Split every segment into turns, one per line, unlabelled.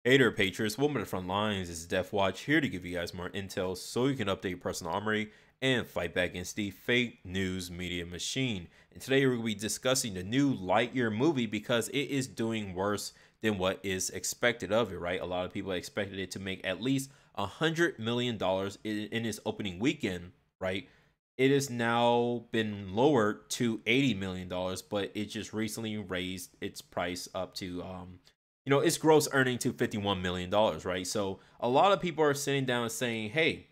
Hey there, Patriots. Welcome to the front lines. This is Death Watch here to give you guys more intel so you can update your personal armory and fight back against the fake news media machine. And today we're going to be discussing the new Lightyear movie because it is doing worse than what is expected of it, right? A lot of people expected it to make at least $100 million in its opening weekend, right? It has now been lowered to $80 million, but it just recently raised its price up to its gross earning to $51 million, right? So a lot of people are sitting down and saying, hey,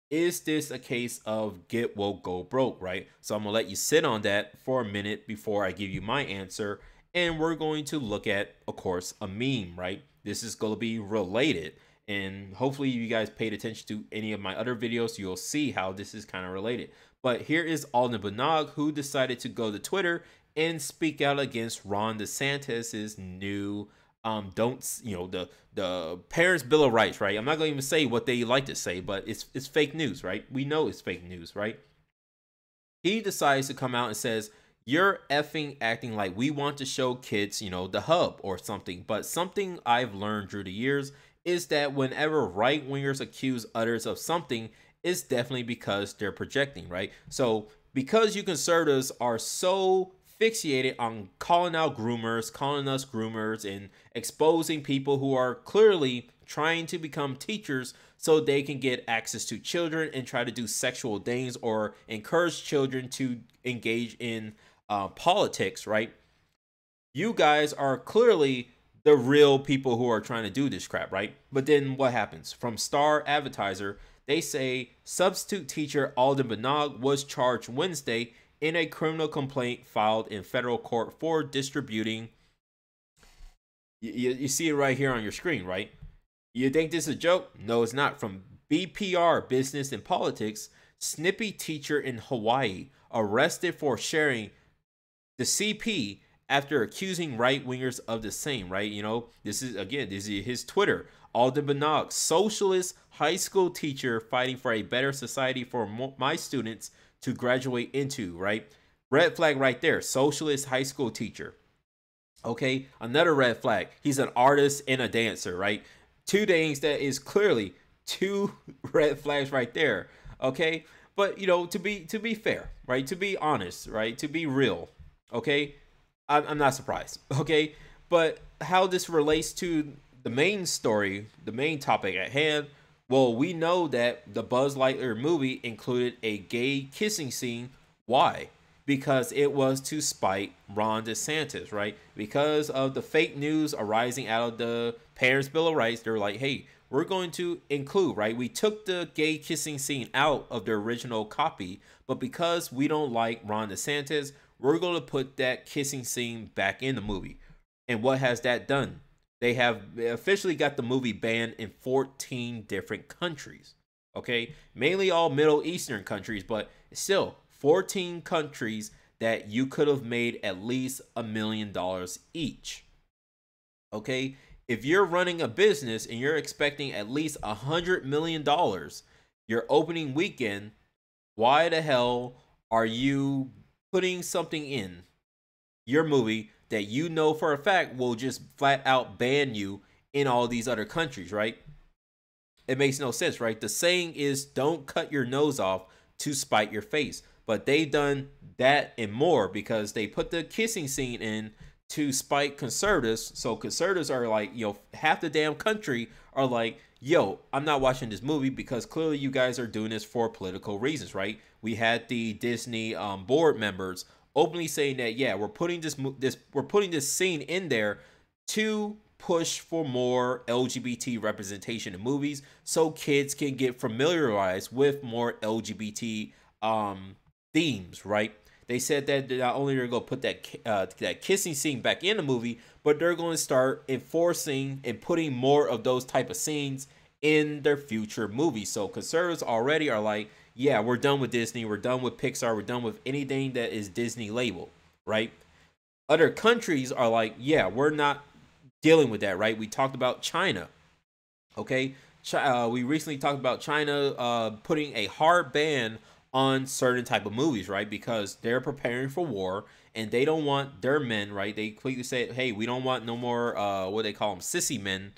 is this a case of get woke, go broke, right? So I'm gonna let you sit on that for a minute before I give you my answer. And we're going to look at, of course, a meme, right? This is going to be related. And hopefully you guys paid attention to any of my other videos. You'll see how this is kind of related. But here is Alden Banog, who decided to go to Twitter and speak out against Ron DeSantis's new don't the parents' bill of rights, right? I'm not going to even say what they like to say, but it's fake news, right? We know it's fake news, right? He decides to come out and says, you're effing acting like we want to show kids, the hub or something. But something I've learned through the years is that whenever right wingers accuse others of something, it's definitely because they're projecting, right? So because you conservatives are so fixated on calling out groomers, calling us groomers, and exposing people who are clearly trying to become teachers so they can get access to children and try to do sexual things or encourage children to engage in politics, right? You guys are clearly the real people who are trying to do this crap, right? But then what happens? From Star Advertiser, they say substitute teacher Alden Banog was charged Wednesday in a criminal complaint filed in federal court for distributing. You see it right here on your screen, right? You think this is a joke? No, it's not. From BPR, Business and Politics, snippy teacher in Hawaii arrested for sharing the CP after accusing right-wingers of the same, right? This is his Twitter. Alden Banog, socialist high school teacher fighting for a better society for my students to graduate into, right? Red flag right there. Socialist high school teacher. Okay, another red flag. He's an artist and a dancer, right? Two things that is clearly two red flags right there. Okay, but to be fair, right? To be honest, right? To be real, okay? I'm not surprised, okay? But how this relates to the main story, the main topic at hand, well, we know that the Buzz Lightyear movie included a gay kissing scene. Why? Because it was to spite Ron DeSantis, right? Because of the fake news arising out of the Parents' Bill of Rights, they're like, hey, we're going to include, right? We took the gay kissing scene out of the original copy, but because we don't like Ron DeSantis, we're going to put that kissing scene back in the movie. And what has that done? They have officially got the movie banned in 14 different countries. Okay, mainly all Middle Eastern countries, but still 14 countries that you could have made at least $1 million each. Okay, if you're running a business and you're expecting at least $100 million your opening weekend, why the hell are you putting something in your movie that you know for a fact will just flat out ban you in all these other countries, right? It makes no sense, right? The saying is don't cut your nose off to spite your face. But they've done that and more because they put the kissing scene in to spite conservatives. So conservatives are like, half the damn country are like, yo, I'm not watching this movie because clearly you guys are doing this for political reasons, right? We had the Disney board members openly saying that, yeah, we're putting this scene in there to push for more LGBT representation in movies so kids can get familiarized with more LGBT themes, right? They said that not only they're going to put that kissing scene back in the movie, but they're going to start enforcing and putting more of those type of scenes in their future movies. So conservatives already are like, yeah, we're done with Disney, we're done with Pixar, we're done with anything that is Disney labeled, right? Other countries are like, yeah, we're not dealing with that, right? We talked about China, okay? We recently talked about China putting a hard ban on certain type of movies, right? Because they're preparing for war and they don't want their men, right? They quickly say, hey, we don't want no more what they call them, sissy men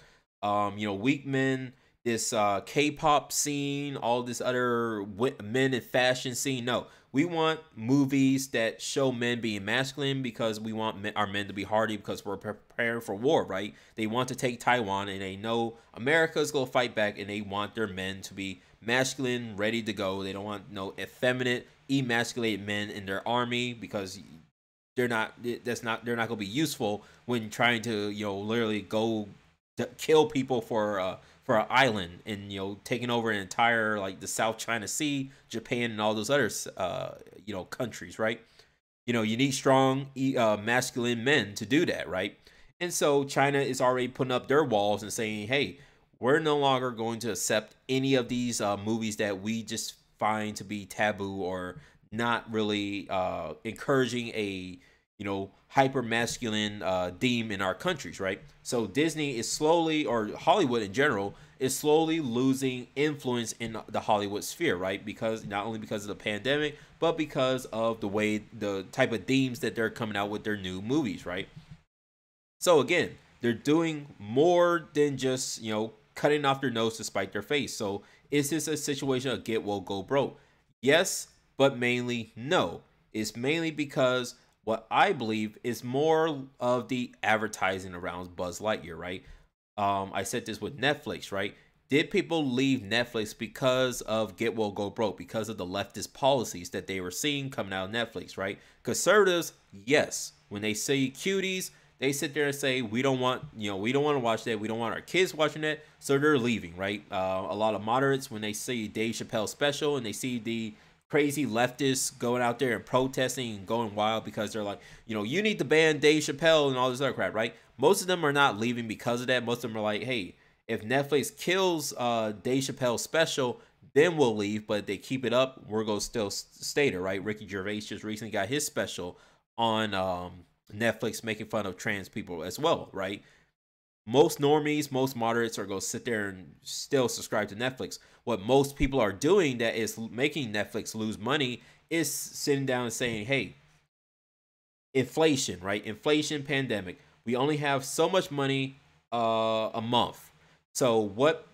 weak men, this K-pop scene, all this other men in fashion scene. No, we want movies that show men being masculine because we want our men to be hardy because we're preparing for war, right? They want to take Taiwan and they know America's going to fight back and they want their men to be masculine, ready to go. They don't want no effeminate, emasculated men in their army because they're not going to be useful when trying to literally go kill people for an island and taking over an entire like the South China Sea, Japan, and all those other countries, right? You need strong masculine men to do that, right? And so China is already putting up their walls and saying, hey, we're no longer going to accept any of these movies that we just find to be taboo or not really encouraging a hyper masculine theme in our countries, right? So Disney is slowly, or Hollywood in general, is slowly losing influence in the Hollywood sphere, right? Because not only because of the pandemic, but because of the type of themes that they're coming out with their new movies, right? So again, they're doing more than just cutting off their nose to spite their face. So is this a situation of get woke, go broke? Yes, but mainly no. It's mainly because what I believe is more of the advertising around Buzz Lightyear, right? I said this with Netflix, right? Did people leave Netflix because of get woke, go broke, because of the leftist policies that they were seeing coming out of Netflix, right? Conservatives, yes, when they say cuties, they sit there and say we don't want we don't want to watch that, we don't want our kids watching that, so they're leaving, right? A lot of moderates, when they see Dave Chappelle special and they see the crazy leftists going out there and protesting and going wild because they're like, you need to ban Dave Chappelle and all this other crap, right? Most of them are not leaving because of that. Most of them are like, hey, if Netflix kills Dave Chappelle's special, then we'll leave. But if they keep it up, we're going to still stay there, right? Ricky Gervais just recently got his special on Netflix making fun of trans people as well, right? Most normies, most moderates are going to sit there and still subscribe to Netflix. What most people are doing that is making Netflix lose money is sitting down and saying, hey, inflation, right? Inflation, pandemic. We only have so much money a month. So what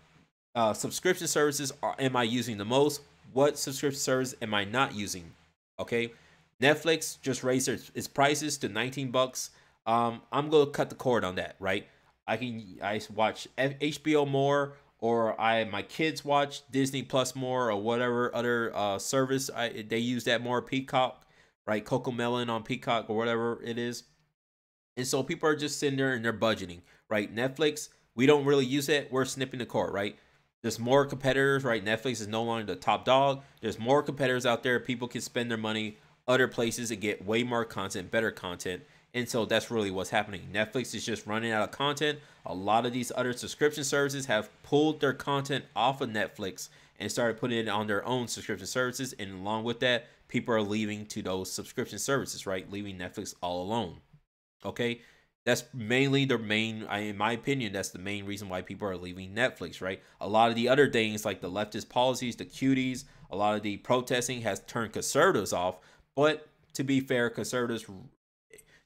subscription services am I using the most? What subscription service am I not using? Okay. Netflix just raised its prices to $19. I'm going to cut the cord on that, right? I watch HBO more, or my kids watch Disney Plus more, or whatever other service they use that more. Peacock, right? Coco Melon on Peacock or whatever it is. And so people are just sitting there and they're budgeting, right? Netflix, we don't really use it. We're snipping the cord, right? There's more competitors, right? Netflix is no longer the top dog. There's more competitors out there. People can spend their money other places and get way more content, better content. And so that's really what's happening. Netflix is just running out of content. A lot of these other subscription services have pulled their content off of Netflix and started putting it on their own subscription services. And along with that, people are leaving to those subscription services, right? Leaving Netflix all alone. Okay. That's mainly in my opinion, that's the main reason why people are leaving Netflix, right? A lot of the other things like the leftist policies, the cuties, a lot of the protesting has turned conservatives off. But to be fair, conservatives,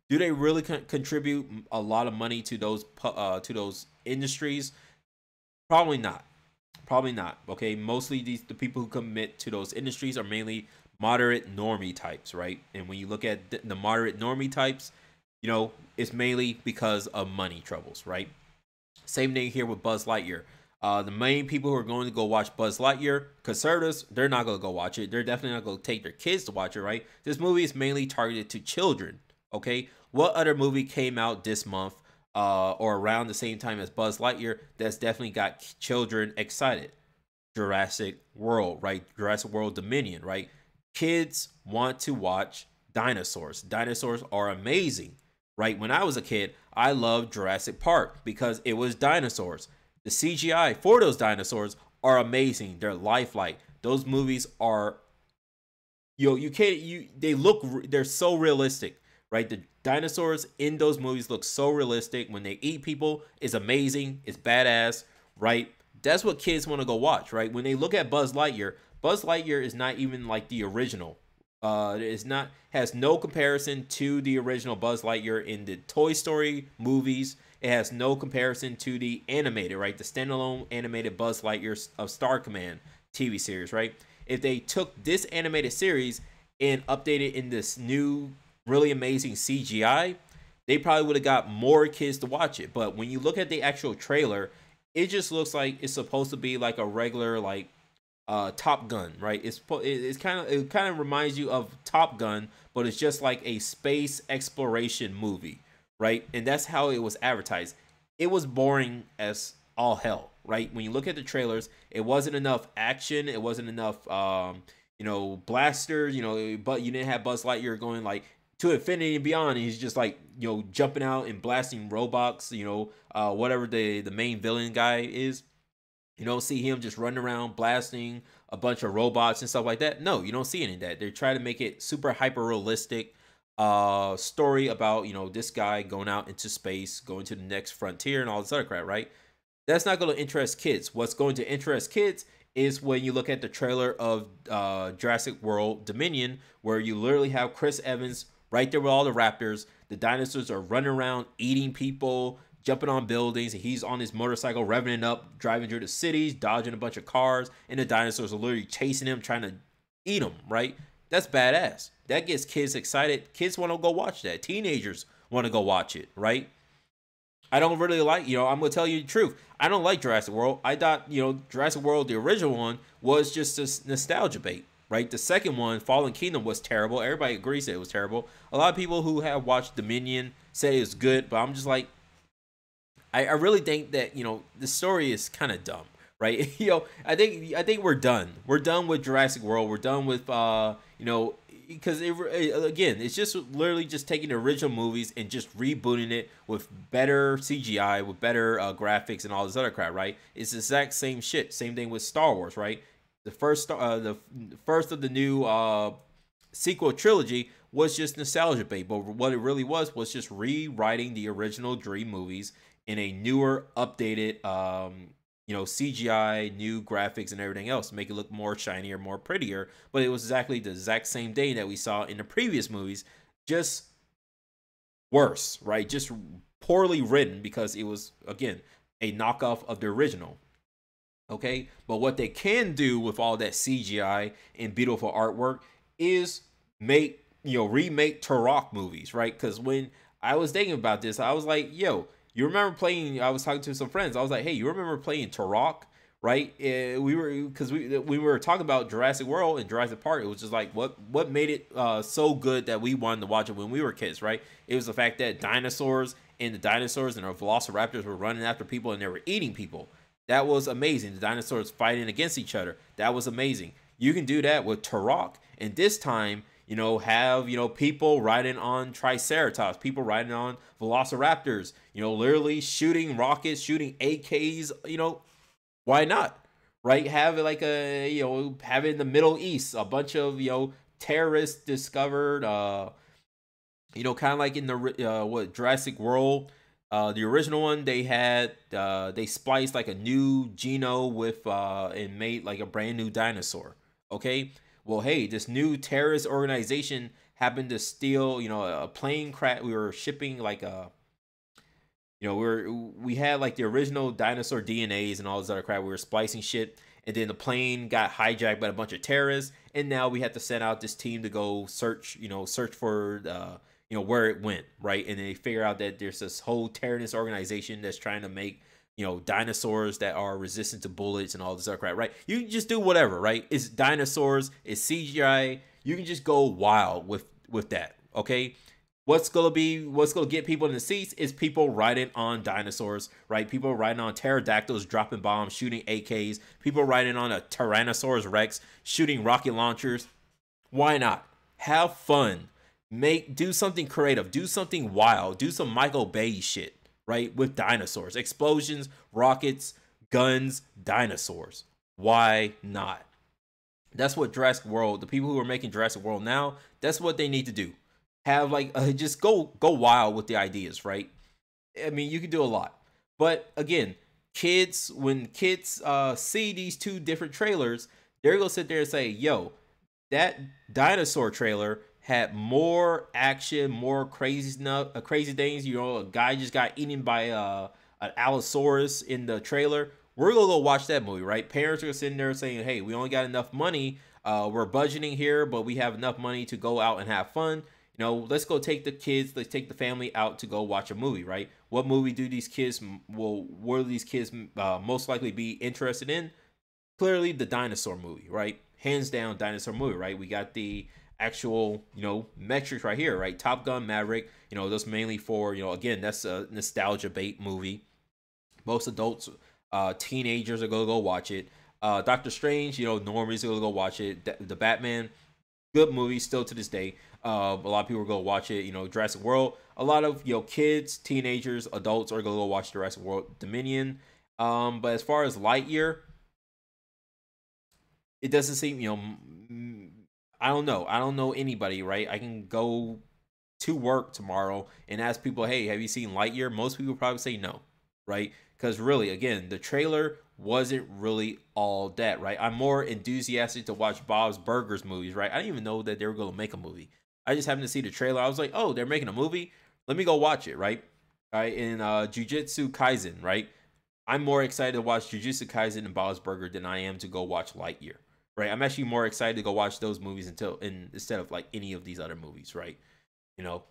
do they really contribute a lot of money to those industries? Probably not. Probably not. Okay, mostly the people who commit to those industries are mainly moderate normie types, right? And when you look at the moderate normie types, it's mainly because of money troubles, right? Same thing here with Buzz Lightyear. The main people who are going to go watch Buzz Lightyear, conservatives, they're not going to go watch it. They're definitely not going to take their kids to watch it, right? This movie is mainly targeted to children, okay? What other movie came out this month or around the same time as Buzz Lightyear that's definitely got children excited? Jurassic World, right? Jurassic World Dominion, right? Kids want to watch dinosaurs. Dinosaurs are amazing, right? When I was a kid, I loved Jurassic Park because it was dinosaurs. The CGI for those dinosaurs are amazing. They're lifelike. Those movies are, they're so realistic, right? The dinosaurs in those movies look so realistic. When they eat people, it's amazing. It's badass, right? That's what kids want to go watch, right? When they look at Buzz Lightyear is not even like the original. Has no comparison to the original Buzz Lightyear in the Toy Story movies It has no comparison to the animated, right? The standalone animated Buzz Lightyear of Star Command TV series, right? If they took this animated series and updated in this new, really amazing CGI, they probably would have got more kids to watch it. But when you look at the actual trailer, it just looks like it's supposed to be like a regular like Top Gun, right? It kind of reminds you of Top Gun, but it's just like a space exploration movie, right? And that's how it was advertised. It was boring as all hell, right? When you look at the trailers, it wasn't enough action, it wasn't enough blasters, but you didn't have Buzz Lightyear going like to infinity and beyond, and he's just like jumping out and blasting robots, whatever the main villain guy is. You don't see him just running around blasting a bunch of robots and stuff like that. No, you don't see any of that. They try to make it super hyper realistic story about this guy going out into space, going to the next frontier and all this other crap, right? That's not going to interest kids. What's going to interest kids is when you look at the trailer of Jurassic World Dominion, where you literally have Chris Evans right there with all the raptors. The dinosaurs are running around eating people, jumping on buildings, and he's on his motorcycle revving it up, driving through the cities, dodging a bunch of cars, and the dinosaurs are literally chasing him, trying to eat him, right? That's badass. That gets kids excited. Kids want to go watch that. Teenagers want to go watch it, right? I don't really like, I'm going to tell you the truth. I don't like Jurassic World. I thought, Jurassic World, the original one, was just this nostalgia bait, right? The second one, Fallen Kingdom, was terrible. Everybody agrees that it was terrible. A lot of people who have watched Dominion say it's good, but I'm just like, I really think that, the story is kind of dumb, right? I think we're done. We're done with Jurassic World. We're done with, because again, it's just literally just taking the original movies and just rebooting it with better CGI, with better graphics and all this other crap, right? It's the exact same shit. Same thing with Star Wars, right? The first of the new sequel trilogy was just nostalgia bait, but what it really was just rewriting the original Dream movies in a newer, updated, CGI, new graphics and everything else to make it look more shinier, more prettier. But it was exactly the exact same thing that we saw in the previous movies, just worse, right? Just poorly written because it was, again, a knockoff of the original. Okay, but what they can do with all that CGI and beautiful artwork is remake Turok movies, right? Because when I was thinking about this, I was like, yo, you remember playing? I was talking to some friends. I was like, "Hey, you remember playing Turok?" Right? We were talking about Jurassic World and Jurassic Park. It was just like what made it so good that we wanted to watch it when we were kids, right? It was the fact that the dinosaurs and the velociraptors were running after people and they were eating people. That was amazing. The dinosaurs fighting against each other. That was amazing. You can do that with Turok, and this time, have, people riding on Triceratops, people riding on Velociraptors, literally shooting rockets, shooting AKs, why not? Right? Have it like have it in the Middle East, a bunch of, terrorists discovered, kind of like in the, Jurassic World, the original one, they spliced like a new geno with, and made like a brand new dinosaur. Okay. Well, hey, this new terrorist organization happened to steal, a plane crash. We were shipping like we had like the original dinosaur DNAs and all this other crap. We were splicing shit, and then the plane got hijacked by a bunch of terrorists, and now we had to send out this team to go search for where it went, right? And they figure out that there's this whole terrorist organization that's trying to make dinosaurs that are resistant to bullets and all this other crap, right? You can just do whatever, right? It's dinosaurs, it's CGI. You can just go wild with that, okay? What's gonna get people in the seats is people riding on dinosaurs, right? People riding on pterodactyls, dropping bombs, shooting AKs. People riding on a Tyrannosaurus Rex, shooting rocket launchers. Why not? Have fun. Do something creative. Do something wild. Do some Michael Bay shit. Right? With dinosaurs, explosions, rockets, guns, dinosaurs. Why not? That's what Jurassic World, the people who are making Jurassic World now, that's what they need to do. Have like, just go wild with the ideas, right? I mean, you can do a lot. But again, when kids see these two different trailers, they're going to sit there and say, yo, that dinosaur trailer had more action, more crazy stuff, crazy things. You know, a guy just got eaten by an Allosaurus in the trailer. We're gonna go watch that movie, right? Parents are sitting there saying, "Hey, we only got enough money. We're budgeting here, but we have enough money to go out and have fun. You know, let's go take the kids, let's take the family out to go watch a movie, right? What movie do these kids will these kids most likely be interested in? Clearly, the dinosaur movie, right? Hands down, dinosaur movie, right? We got the actual, you know, metrics right here, right? Top Gun, Maverick, you know, that's mainly for, you know, again, that's a nostalgia bait movie. Most adults, teenagers are gonna go watch it. Doctor Strange, you know, normies are gonna go watch it. The Batman, good movie still to this day. A lot of people go watch it. You know, Jurassic World. A lot of, you know, kids, teenagers, adults are gonna go watch Jurassic World Dominion. But as far as Lightyear, it doesn't seem, you know, I don't know. I don't know anybody, right? I can go to work tomorrow and ask people, hey, have you seen Lightyear? Most people probably say no, right? Because really, again, the trailer wasn't really all that, right? I'm more enthusiastic to watch Bob's Burgers movies, right? I didn't even know that they were going to make a movie. I just happened to see the trailer. I was like, oh, they're making a movie? Let me go watch it, right? All right, and Jujutsu Kaisen, right? I'm more excited to watch Jujutsu Kaisen and Bob's Burger than I am to go watch Lightyear, right? I'm actually more excited to go watch those movies instead of like any of these other movies, right? You know,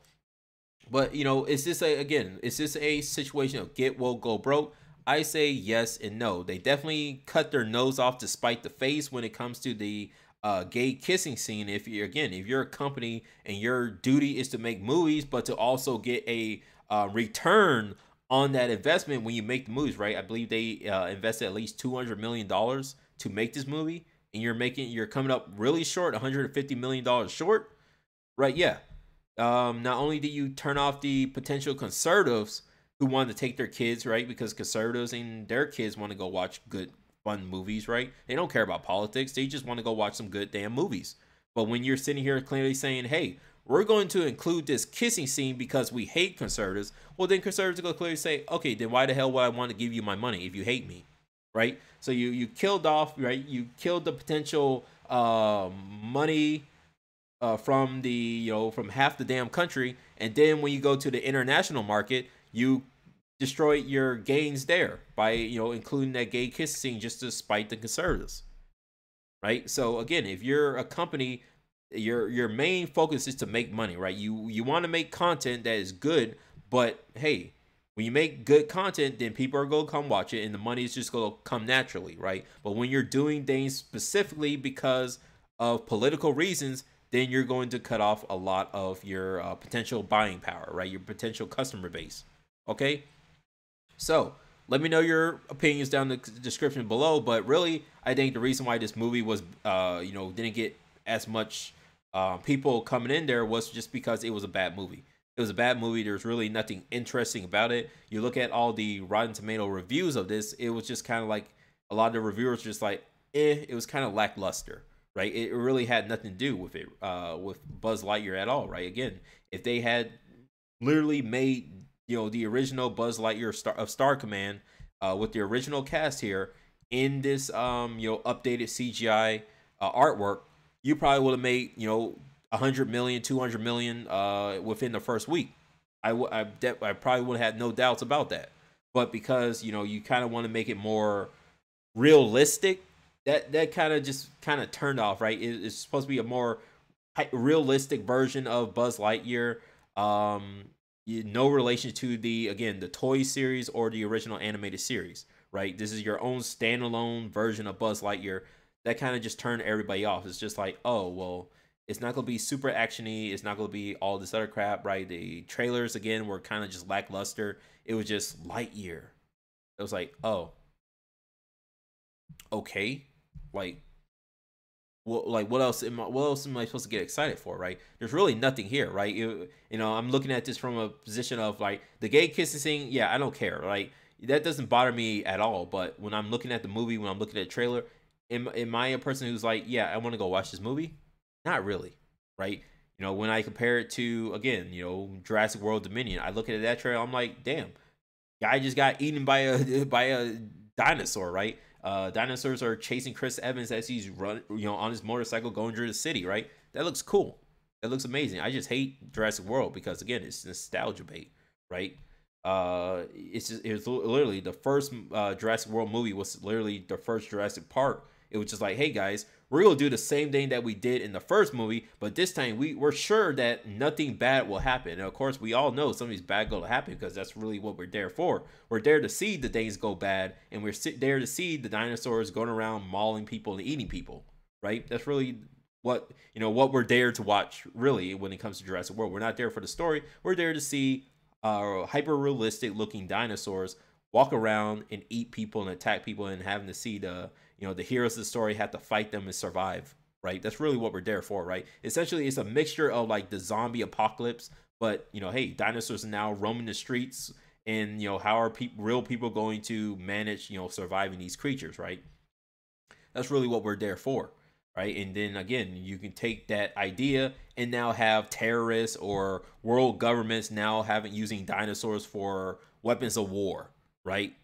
but you know, is this a situation of get woke, go broke? I say yes and no. They definitely cut their nose off to spite the face when it comes to the gay kissing scene. If you're a company and your duty is to make movies, but to also get a return on that investment when you make the movies, right? I believe they invested at least $200 million to make this movie, and you're coming up really short, $150 million short, right? Yeah, not only do you turn off the potential conservatives who want to take their kids, right? Because conservatives and their kids want to go watch good, fun movies, right? They don't care about politics. They just want to go watch some good damn movies. But when you're sitting here clearly saying, hey, we're going to include this kissing scene because we hate conservatives, well, then conservatives will clearly say, okay, then why the hell would I want to give you my money if you hate me, right? So you killed off, right? You killed the potential money from the, you know, from half the damn country, and then when you go to the international market, you destroy your gains there by, you know, including that gay kiss scene just to spite the conservatives, right? So again, if you're a company, your main focus is to make money, right? You want to make content that is good, but hey, when you make good content, then people are gonna come watch it, and the money is just gonna come naturally, right? But when you're doing things specifically because of political reasons, then you're going to cut off a lot of your potential buying power, right? Your potential customer base. Okay, so let me know your opinions down in the description below. But really, I think the reason why this movie was, you know, didn't get as much people coming in there was just because it was a bad movie. It was a bad movie. There's really nothing interesting about it. You look at all the Rotten Tomato reviews of this, it was just kind of like a lot of the reviewers just like, it was kind of lackluster, right? It really had nothing to do with it, with Buzz Lightyear at all, right? Again, if they had literally made, you know, the original Buzz Lightyear of Star Command with the original cast here in this, you know, updated CGI artwork, you probably would have made, you know, 100 million, 200 million within the first week. I probably would have had no doubts about that. But because, you know, you kind of want to make it more realistic, that kind of turned off, right? It's supposed to be a more realistic version of Buzz Lightyear. No relation to the toy series or the original animated series, right? This is your own standalone version of Buzz Lightyear. That kind of just turned everybody off. It's just like, oh, well, it's not going to be super actiony. It's not going to be all this other crap, right? The trailers, again, were kind of just lackluster. It was just Lightyear. It was like, oh, okay. Like, what else am I supposed to get excited for, right? There's really nothing here, right? You know, I'm looking at this from a position of like the gay kissing scene. Yeah, I don't care, right? That doesn't bother me at all. But when I'm looking at the movie, when I'm looking at the trailer, am I a person who's like, yeah, I want to go watch this movie? Not really, right? You know, when I compare it to, again, you know, Jurassic World Dominion, I look at that trailer, I'm like, damn, guy just got eaten by a dinosaur, right? Dinosaurs are chasing Chris Evans as he's on his motorcycle going through the city, right? That looks cool. It looks amazing. I just hate Jurassic World because again, it's nostalgia bait, right? It's literally the first Jurassic World movie was literally the first Jurassic Park. It was just like, hey guys, we're gonna do the same thing that we did in the first movie, but this time we're sure that nothing bad will happen. And of course, we all know something's bad going to happen because that's really what we're there for. We're there to see the things go bad, and we're there to see the dinosaurs going around mauling people and eating people, right? That's really what we're there to watch. Really, when it comes to Jurassic World, we're not there for the story. We're there to see hyper realistic looking dinosaurs walk around and eat people and attack people, and having to see the heroes of the story have to fight them and survive, right? That's really what we're there for, right? Essentially, it's a mixture of like the zombie apocalypse, but hey, dinosaurs are now roaming the streets, and how are real people going to manage surviving these creatures, right? That's really what we're there for, right? And then again, you can take that idea and now have terrorists or world governments now having using dinosaurs for weapons of war, right?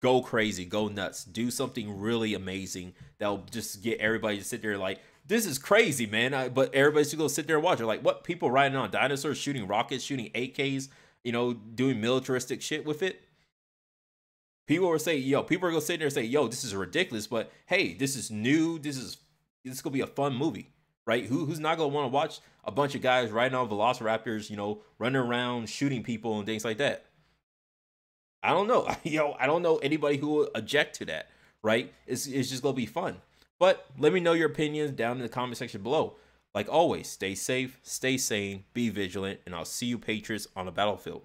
Go crazy, go nuts, do something really amazing that'll just get everybody to sit there like, this is crazy, man. But everybody's still gonna sit there and watch. They're like, what? People riding on dinosaurs, shooting rockets, shooting AKs, doing militaristic shit with it. People are saying, people are gonna sit there and say, yo, this is ridiculous, but hey, this is new. This gonna be a fun movie, right? Who's not gonna want to watch a bunch of guys riding on velociraptors, running around shooting people and things like that? I don't know. I don't know anybody who will object to that, right? It's just gonna be fun. But let me know your opinions down in the comment section below. Like always, stay safe, stay sane, be vigilant, and I'll see you Patriots on the battlefield.